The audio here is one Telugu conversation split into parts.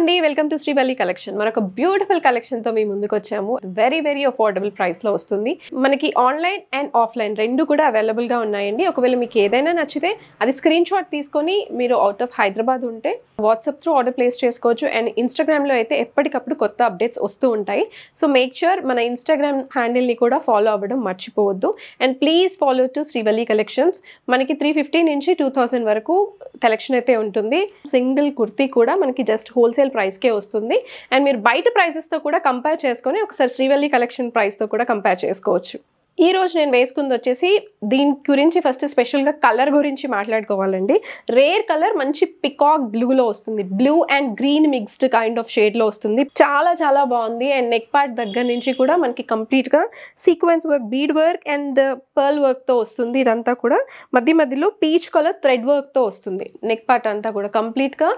అండి వెల్కమ్ టు శ్రీవల్లి కలెక్షన్. మనకు బ్యూటిఫుల్ కలెక్షన్ తో మీ ముందుకు వచ్చాము. వెరీ అఫోర్డబుల్ ప్రైస్ లో వస్తుంది. మనకి ఆన్లైన్ అండ్ ఆఫ్లైన్ రెండు కూడా అవైలబుల్ గా ఉన్నాయండి. ఒకవేళ మీకు ఏదైనా నచ్చితే అది స్క్రీన్ షాట్ తీసుకొని మీరు అవుట్ ఆఫ్ హైదరాబాద్ ఉంటే వాట్సాప్ త్రూ ఆర్డర్ ప్లేస్ చేసుకోవచ్చు. అండ్ ఇన్స్టాగ్రామ్ లో అయితే ఎప్పటికప్పుడు కొత్త అప్డేట్స్ వస్తూ ఉంటాయి. సో మేక్ ష్యూర్ మన ఇన్స్టాగ్రామ్ హ్యాండిల్ ని కూడా ఫాలో అవ్వడం మర్చిపోవద్దు. And please follow to Srivalli collections. మనకి 350 నుంచి 2000 వరకు కలెక్షన్ అయితే ఉంటుంది. సింగిల్ కుర్తీ కూడా మనకి జస్ట్ హోల్సేల్ ప్రైస్ కే వస్తుంది. అండ్ మీరు బయట ప్రైసెస్ తో కూడా కంపేర్ చేసుకొని ఒకసారి శ్రీవల్లి కలెక్షన్ ప్రైస్ తో కూడా కంపేర్ చేసుకోవచ్చు. ఈ రోజు నేను వేసుకుంది వచ్చేసి దీని గురించి ఫస్ట్ స్పెషల్ గా కలర్ గురించి మాట్లాడుకోవాలండి. రేర్ కలర్ మంచి పికాక్ బ్లూలో వస్తుంది. Blue and green mixed kind of shade లో వస్తుంది. చాలా బాగుంది. అండ్ నెక్ పార్ట్ దగ్గర నుంచి కూడా మనకి కంప్లీట్ గా sequence work, bead work and pearl work తో వస్తుంది. ఇదంతా కూడా మధ్యలో పీచ్ కలర్ థ్రెడ్ వర్క్ తో వస్తుంది. నెక్ పార్ట్ అంతా కూడా కంప్లీట్ గా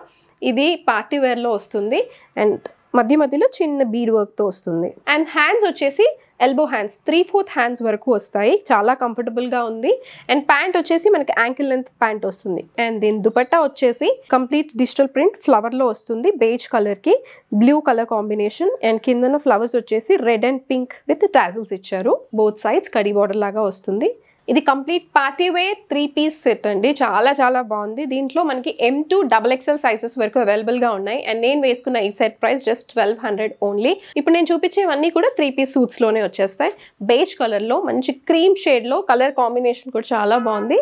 ఇది పార్టీ వేర్ లో వస్తుంది. అండ్ మధ్యలో చిన్న బీడ్ వర్క్ తో వస్తుంది. అండ్ హ్యాండ్స్ వచ్చేసి ఎల్బో హ్యాండ్స్ 3/4 హ్యాండ్స్ వరకు వస్తాయి. చాలా కంఫర్టబుల్ గా ఉంది. అండ్ ప్యాంట్ వచ్చేసి మనకి యాంకిల్ లెంత్ ప్యాంట్ వస్తుంది. అండ్ దీని దుపట్టా వచ్చేసి కంప్లీట్ డిజిటల్ ప్రింట్ ఫ్లవర్ లో వస్తుంది. బేజ్ కలర్ కి బ్లూ కలర్ కాంబినేషన్. అండ్ కిందన ఫ్లవర్స్ వచ్చేసి red and pink with tassels ఇచ్చారు. బోత్ సైడ్స్ కడి బోర్డర్ లాగా వస్తుంది. ఇది complete party wear 3-piece set అండి. చాలా బాగుంది. దీంట్లో మనకి M2 XXL సైజెస్ వరకు అవైలబుల్ గా ఉన్నాయి. అండ్ నేను వేసుకున్న ఈ సెట్ ప్రైస్ జస్ట్ 1200 ఓన్లీ. ఇప్పుడు నేను చూపించేవన్నీ కూడా 3-piece సూట్స్ లోనే వచ్చేస్తాయి. బేజ్ కలర్ లో మంచి క్రీమ్ షేడ్ లో కలర్ కాంబినేషన్ కూడా చాలా బాగుంది.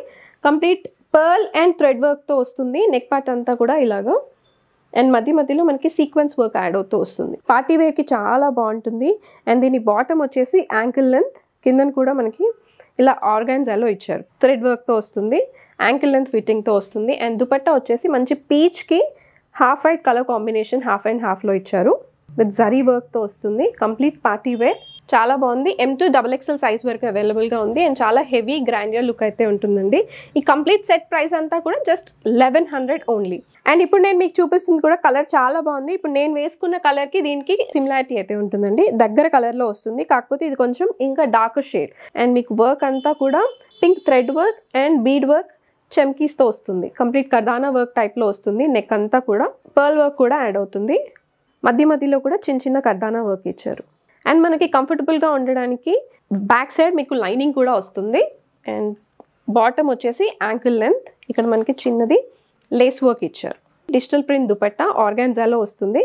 Complete pearl and thread work తో వస్తుంది. నెక్ పార్ట్ అంతా కూడా ఇలాగా. అండ్ మధ్యలో మనకి సీక్వెన్స్ వర్క్ యాడ్ అవుతూ వస్తుంది. పార్టీ వేర్ కి చాలా బాగుంటుంది. అండ్ దీని బాటమ్ వచ్చేసి యాంకిల్ లెంత్, కిందన కూడా మనకి ఇలా ఆర్గాన్జాలో ఇచ్చారు. థ్రెడ్ వర్క్ తో వస్తుంది. యాంకిల్ లెంత్ ఫిట్టింగ్ తో వస్తుంది. అండ్ దుపట్టా వచ్చేసి మంచి పీచ్ కి half white colour combination half and half లో ఇచ్చారు. విత్ జరీ వర్క్ తో వస్తుంది. కంప్లీట్ పార్టీ వేర్ చాలా బాగుంది. M2 XXL సైజ్ వరకు అవైలబుల్ గా ఉంది. అండ్ చాలా హెవీ గ్రాండియర్ లుక్ అయితే ఉంటుందండి. ఈ కంప్లీట్ సెట్ ప్రైస్ అంతా కూడా జస్ట్ 1100 ఓన్లీ. అండ్ ఇప్పుడు నేను మీకు చూపిస్తుంది కూడా కలర్ చాలా బాగుంది. ఇప్పుడు నేను వేసుకున్న కలర్ కి దీనికి సిమిలారిటీ అయితే ఉంటుందండి. దగ్గర కలర్ లో వస్తుంది. కాకపోతే ఇది కొంచెం ఇంకా డార్క్ షేడ్. అండ్ మీకు వర్క్ అంతా కూడా pink thread work and bead work చెమ్కీస్ తో వస్తుంది. కంప్లీట్ కర్దానా వర్క్ టైప్ లో వస్తుంది. నెక్ అంతా కూడా పర్ల్ వర్క్ కూడా యాడ్ అవుతుంది. మధ్యలో కూడా చిన్న కర్దానా వర్క్ ఇచ్చారు. అండ్ మనకి కంఫర్టబుల్ గా ఉండడానికి బ్యాక్ సైడ్ మీకు లైనింగ్ కూడా వస్తుంది. అండ్ బాటమ్ వచ్చేసి యాంకిల్ లెంత్, ఇక్కడ మనకి చిన్నది లేస్ వర్క్ ఇచ్చారు. డిజిటల్ ప్రింట్ దుపట్టా ఆర్గాన్జాలో వస్తుంది.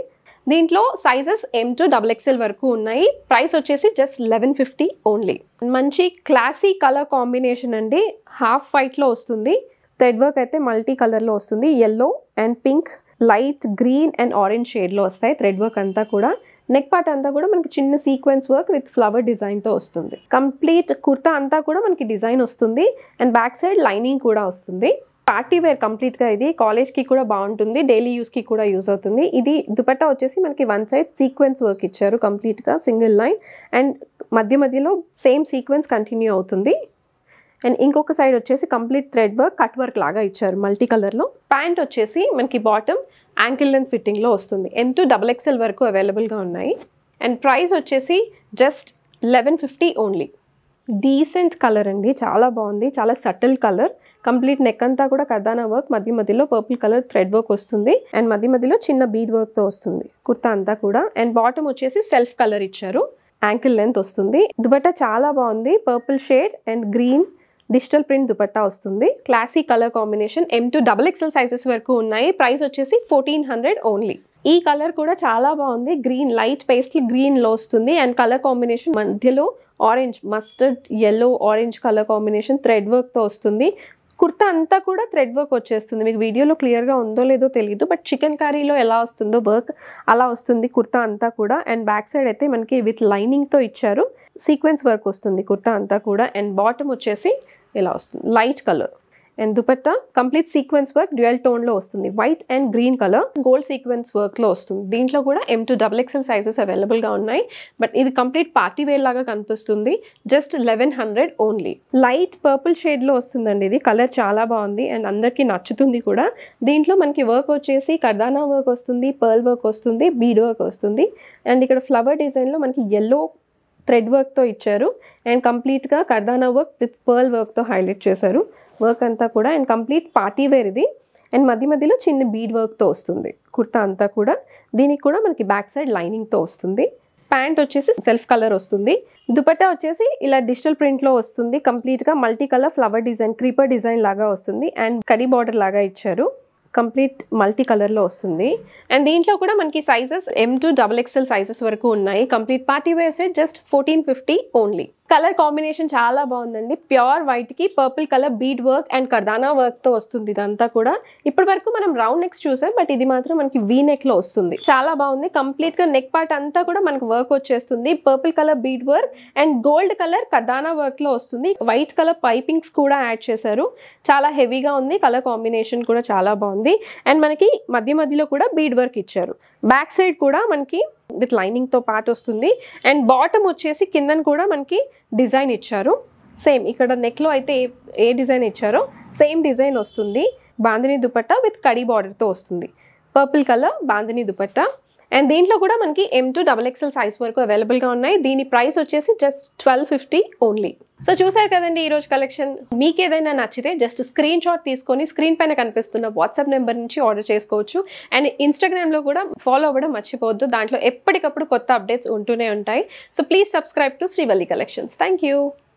దీంట్లో సైజెస్ M2 XXL వరకు ఉన్నాయి. ప్రైస్ వచ్చేసి జస్ట్ 1150 ఓన్లీ. మంచి క్లాసీ కలర్ కాంబినేషన్ అండి. హాఫ్ వైట్ లో వస్తుంది. థ్రెడ్ వర్క్ అయితే మల్టీ కలర్ లో వస్తుంది. Yellow and pink, light green and orange shade లో వస్తాయి. థ్రెడ్ వర్క్ అంతా కూడా. నెక్ పార్ట్ అంతా కూడా మనకి చిన్న sequence work with flower design తో వస్తుంది. కంప్లీట్ కుర్తా అంతా కూడా మనకి డిజైన్ వస్తుంది. అండ్ బ్యాక్ సైడ్ లైనింగ్ కూడా వస్తుంది. పార్టీ వేర్ కంప్లీట్ గా ఇది కాలేజ్ కి కూడా బాగుంటుంది. డైలీ యూస్ కి కూడా యూజ్ అవుతుంది. ఇది దుపట్టా వచ్చేసి మనకి వన్ సైడ్ సీక్వెన్స్ వర్క్ ఇచ్చారు. కంప్లీట్ గా సింగిల్ లైన్ అండ్ మధ్యలో సేమ్ సీక్వెన్స్ కంటిన్యూ అవుతుంది. అండ్ ఇంకొక సైడ్ వచ్చేసి complete thread work cut work లాగా ఇచ్చారు మల్టీ కలర్ లో. ప్యాంట్ వచ్చేసి మనకి బాటమ్ యాంకిల్ లెంత్ ఫిట్టింగ్ లో వస్తుంది. M2 XXL వరకు అవైలబుల్ గా ఉన్నాయి. అండ్ ప్రైస్ వచ్చేసి జస్ట్ 1150 ఓన్లీ. డీసెంట్ కలర్ అండి. చాలా బాగుంది. చాలా సటిల్ కలర్. కంప్లీట్ నెక్ అంతా కూడా కర్దానా వర్క్, మధ్యలో పర్పుల్ కలర్ థ్రెడ్ వర్క్ వస్తుంది. అండ్ మధ్యలో చిన్న బీడ్ వర్క్ తో వస్తుంది కుర్తా అంతా కూడా. అండ్ బాటమ్ వచ్చేసి సెల్ఫ్ కలర్ ఇచ్చారు. యాంకిల్ లెంత్ వస్తుంది. దుపట్టా చాలా బాగుంది. Purple shade and green digital print dupatta వస్తుంది. Classy colour combination. M2 XXL sizes వరకు ఉన్నాయి. ప్రైస్ వచ్చేసి 1400 ఓన్లీ. ఈ కలర్ కూడా చాలా బాగుంది. గ్రీన్ లైట్ పేస్టల్ గ్రీన్ లో వస్తుంది. అండ్ కలర్ కాంబినేషన్ మధ్యలో orange, mustard yellow orange colour combination thread work తో వస్తుంది. కుర్తా అంతా కూడా థ్రెడ్ వర్క్ వచ్చేస్తుంది. మీకు వీడియోలో క్లియర్ గా ఉందో లేదో తెలియదు, బట్ చికెన్ కర్రీలో ఎలా వస్తుందో వర్క్ అలా వస్తుంది కుర్తా అంతా కూడా. అండ్ బ్యాక్ సైడ్ అయితే మనకి విత్ లైనింగ్ తో ఇచ్చారు. సీక్వెన్స్ వర్క్ వస్తుంది కుర్తా అంతా కూడా. అండ్ బాటమ్ వచ్చేసి ఇలా వస్తుంది light colour. And dupatta complete sequence work dual tone లో వస్తుంది. White and green colour gold sequence work లో వస్తుంది. దీంట్లో కూడా M2 XXL సైజెస్ అవైలబుల్ గా ఉన్నాయి. బట్ ఇది కంప్లీట్ పార్టీ వేర్ లాగా కనిపిస్తుంది. Just 1100 only. Light purple shade లో వస్తుందండి. ఇది కలర్ చాలా బాగుంది అండ్ అందరికి నచ్చుతుంది కూడా. దీంట్లో మనకి వర్క్ వచ్చేసి కర్దానా వర్క్ వస్తుంది, పర్ల్ వర్క్ వస్తుంది, బీడ్ వర్క్ వస్తుంది. అండ్ ఇక్కడ ఫ్లవర్ డిజైన్ లో మనకి ఎల్లో థ్రెడ్ వర్క్ తో ఇచ్చారు. అండ్ కంప్లీట్ గా కర్దానా వర్క్ విత్ పర్ల్ వర్క్ తో హైలైట్ చేశారు వర్క్ అంతా కూడా. అండ్ కంప్లీట్ పార్టీ వేర్ ఇది. అండ్ మధ్యలో చిన్న బీడ్ వర్క్తో వస్తుంది కుర్తా అంతా కూడా. దీనికి కూడా మనకి బ్యాక్ సైడ్ లైనింగ్తో వస్తుంది. ప్యాంట్ వచ్చేసి సెల్ఫ్ కలర్ వస్తుంది. దుపట్టా వచ్చేసి ఇలా డిజిటల్ ప్రింట్లో వస్తుంది. కంప్లీట్గా multi colour flower design, creeper design లాగా వస్తుంది. అండ్ కడీ బార్డర్ లాగా ఇచ్చారు. కంప్లీట్ మల్టీ కలర్లో వస్తుంది. అండ్ దీంట్లో కూడా మనకి sizes M to XXL sizes వరకు ఉన్నాయి. Complete party wear set just 1450 only. Colour combination చాలా బాగుందండి. ప్యూర్ వైట్ కి purple colour bead work and కర్దానా వర్క్ తో వస్తుంది ఇదంతా కూడా. ఇప్పటి వరకు మనం రౌండ్ నెక్స్ చూసాం, బట్ ఇది మాత్రం మనకి వీ నెక్ లో వస్తుంది. చాలా బాగుంది. కంప్లీట్ గా నెక్ పార్ట్ అంతా కూడా మనకు వర్క్ వచ్చేస్తుంది. Purple colour bead work and gold colour కర్దానా వర్క్ లో వస్తుంది. వైట్ కలర్ పైపింగ్స్ కూడా యాడ్ చేశారు. చాలా హెవీగా ఉంది. కలర్ కాంబినేషన్ కూడా చాలా బాగుంది. అండ్ మనకి మధ్యలో కూడా బీడ్ వర్క్ ఇచ్చారు. బ్యాక్ సైడ్ కూడా మనకి విత్ లైనింగ్ తో పాటు వస్తుంది. అండ్ బాటమ్ వచ్చేసి కిందన కూడా మనకి డిజైన్ ఇచ్చారు. సేమ్ ఇక్కడ నెక్ లో అయితే ఏ డిజైన్ ఇచ్చారో సేమ్ డిజైన్ వస్తుంది. బాందిని దుపట్టా విత్ కడీ బార్డర్ తో వస్తుంది. Purple colour bandhani dupatta. And దీంట్లో కూడా మనకి M to XXL సైజ్ వరకు అవైలబుల్ గా ఉన్నాయి. దీని ప్రైస్ వచ్చేసి జస్ట్ 1250 ఓన్లీ. సో చూసారు కదండి ఈరోజు కలెక్షన్. మీకు ఏదైనా నచ్చితే జస్ట్ స్క్రీన్ షాట్ తీసుకొని స్క్రీన్ పైన కనిపిస్తున్న వాట్సాప్ నెంబర్ నుంచి ఆర్డర్ చేసుకోవచ్చు. అండ్ ఇన్స్టాగ్రామ్ లో కూడా ఫాలో అవ్వడం మర్చిపోవద్దు. దాంట్లో ఎప్పటికప్పుడు కొత్త అప్డేట్స్ ఉంటూనే ఉంటాయి. So please subscribe to Srivalli collections. Thank you.